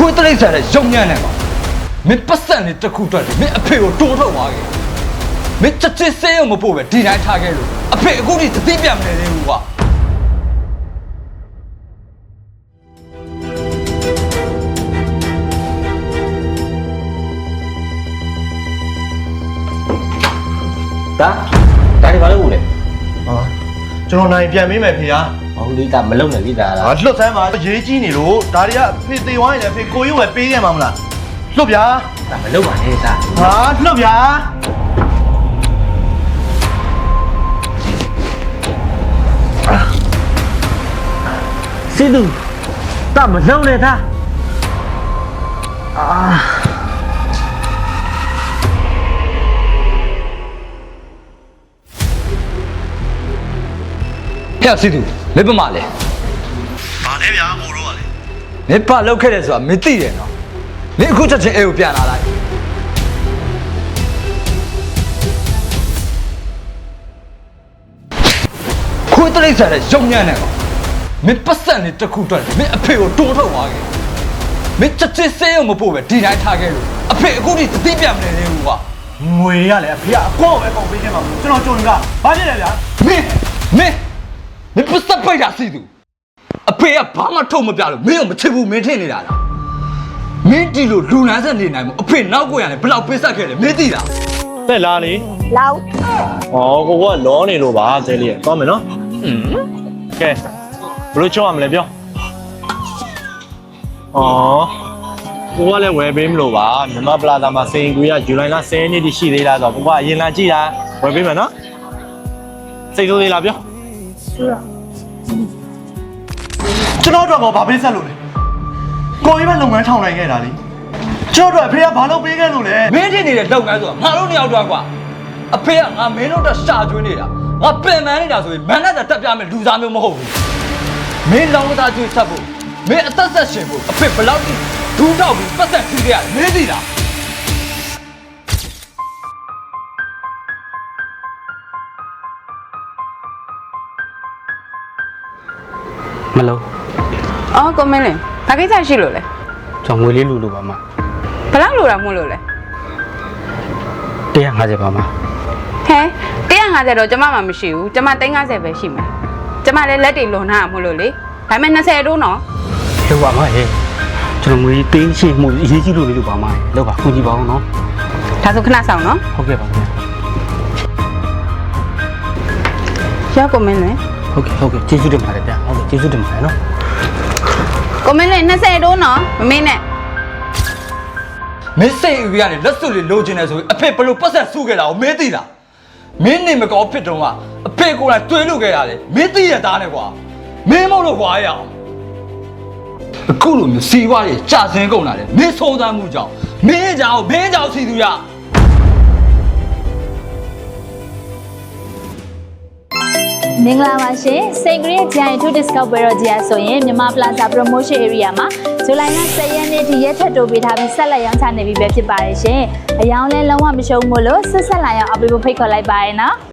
ခွေးတလိပ်ဆန်တဲ့ရုံညံ့နေပါမင်းပတ်စံနေတခုတွက်တယ်မင်းအဖေကိုတိုးထုတ်သွားခဲ့မင်းချက်ချင်းစေးရုံမပို့ပဲဒီတိုင်းထားခဲ့လို့အဖေအခုထိသတိပြမနေသေးဘူးကွာဒါဒီဘာလို့ဦးလဲ ဟာကျွန်တော်နိုင်ပြန်မေးမယ်ဖေဟာ ဟုတ်လေဒါမလုံနဲ့လေဒါလား ဟာလွတ်ဆန်းပါရေးကြီးနေလို့ဒါတွေကဖေသေးဝိုင်းနေဖေကိုရုံးပဲပေးခဲ့မှာမလားလွတ်ဗျာ ဒါမလုံပါနဲ့ဒါ ဟာလွတ်ဗျာ စီတူဒါမလုံနဲ့ဒါဖျက်စီသူမင်းပမာလဲ ဘာလဲဗျာဟိုတော့ကလေ မင်းပါလောက်ခဲ့တယ်ဆိုတာမင်းသိတယ်နော်မင်းအခုချက်ချင်းအိမ်ကိုပြန်လာလိုက်ခွေးတလိပ်ဆန်တဲ့ရုံညံ့နေပါမင်းပတ်စံနေတခုတွက်တယ်မင်းအဖေကိုတိုးထုတ်သွားခဲ့မင်းချက်ချင်းစေးရုံမပို့ပဲဒီတိုင်းထားခဲ့လို့အဖေအခုထိသတိပြမနေသေးဘူးကွာ ငွေရလေအဖေကအကောပဲပေါင်ပေးခဲ့မှာကျွန်တော်ကြုံကဘာဖြစ်လဲဗျာ မင်းပတ်စံပိတ်တာစီသူအဖေကဘာမှထုတ်မပြလို့မင်းကိုမချစ်ဘူးမင်းထင်နေတာလားမင်းဒီလိုလူလန်းဆက်နေနိုင်မို့အဖေနောက်ကိုရလဲဘယ်လောက်ပေးဆက်ခဲ့လဲမင်းသိလား တက်လားလေ လောက် ဩကိုကလောနေလို့ပါဇဲလေးသွားမယ်နော်ကဲဘလို့ချုံရမလဲပြောဩကိုကလည်းဝယ်ပေးမလို့ပါမြန်မာပလာဇာမှာစိန်ကူရဇူလိုင်လ10ရက်နေ့တိရှိသေးလားဆိုတော့ကိုကအရင်လာကြည့်တာဝယ်ပေးမယ်နော်စိတ်ဆိုးသေးလားပြောကျွန်တော်တို့ကဘာပေးဆက်လို့လဲကိုကြီးပဲလုပ်ငန်းထောင်နိုင်ခဲ့တာလေကျွန်တော်တို့အဖေကဘာလုပ်ပေးခဲ့လို့လဲ မင်းထင်နေတဲ့လုပ်ငန်းဆိုတာငါတို့နှစ်ယောက်တော့ကွာအဖေကငါမင်းတို့တက်ရှာကျွင်းနေတာငါပင်ပန်းနေတာဆိုရင်မန်းနဲ့တက်ပြမယ်လူစားမျိုးမဟုတ်ဘူးမင်းလောင်းသားကျွေးဆက်ဖို့မင်းအသက်ဆက်ရှင်ဖို့အဖေဘယ်လောက်ဒူးတော့ဘူးပတ်သက်ထီးခဲ့ရတယ်မင်းသိလား မလုံ အော်ကိုမင်းလေးဘာကိစ္စရှိလို့လဲ ကျွန်တော်ငွေလေးလူလူပါမ ဘယ်လောက်လိုတာမို့လို့လဲ 150ပါမ ဟဲ150တော့ကျမမှမရှိဘူးကျမ350ပဲရှိမယ်ကျမလည်းလက်တွေလွန်ထားမှာမို့လို့လေဒါပေမဲ့20တိုးနော် လောက်ပါမဟဲ့ကျွန်တော်ငွေပေးချင်မှုအရေးကြီးလို့လေးလို့ပါမလောက်ပါခုကြည့်ပါဦးနော် ဒါဆိုခဏဆောင်နော် ဟုတ်ကဲ့ပါခင်ဗျ ရောက်ကိုမင်းလေး ဟုတ်ကဲ့ကျေးဇူးတင်ပါတယ်ဗျဟုတ်ကဲ့ကျေးဇူးတင်ပါတယ်နော် ကိုမင်းလေး20တိုးနော်မမင်းနဲ့ မင်းစိတ်အူကနေလက်စွပ်လေးလိုချင်တယ်ဆိုရင်အဖေဘယ်လိုပတ်သက်ဆူခဲ့တာကိုမင်းသိလားမင်းနေမကောဖြစ်တော့ကအဖေကိုယ်တိုင်တွေးလို့ခဲ့တာလေမင်းသိရသားနဲ့ကွာမင်းမဟုတ်လို့ကွာရအောင်အခုလိုမျိုးစီဝါးတွေကြာစင်းကုန်လာတယ်မင်းဆုံးသားမှုကြောင့်မင်းကြောင့်စီသူရ မင်္ဂလာပါရှင်စိန်ကရီဂျိုင်2 discount ပွဲတော်ကြီးအားဆိုရင်မြန်မာ Plaza Promotion Area မှာဇူလိုင်လ10ရက်နေ့ထိရက်ထက်တိုးပေးထားပြီးဆက်လက်ရောင်းချနေပြီပဲဖြစ်ပါတယ်ရှင်အယောင်းလဲလုံးဝမရှုံးဘူးလို့ဆက်လာရောက်အပေးဖို့ဖိတ်ခေါ်လိုက်ပါရနော်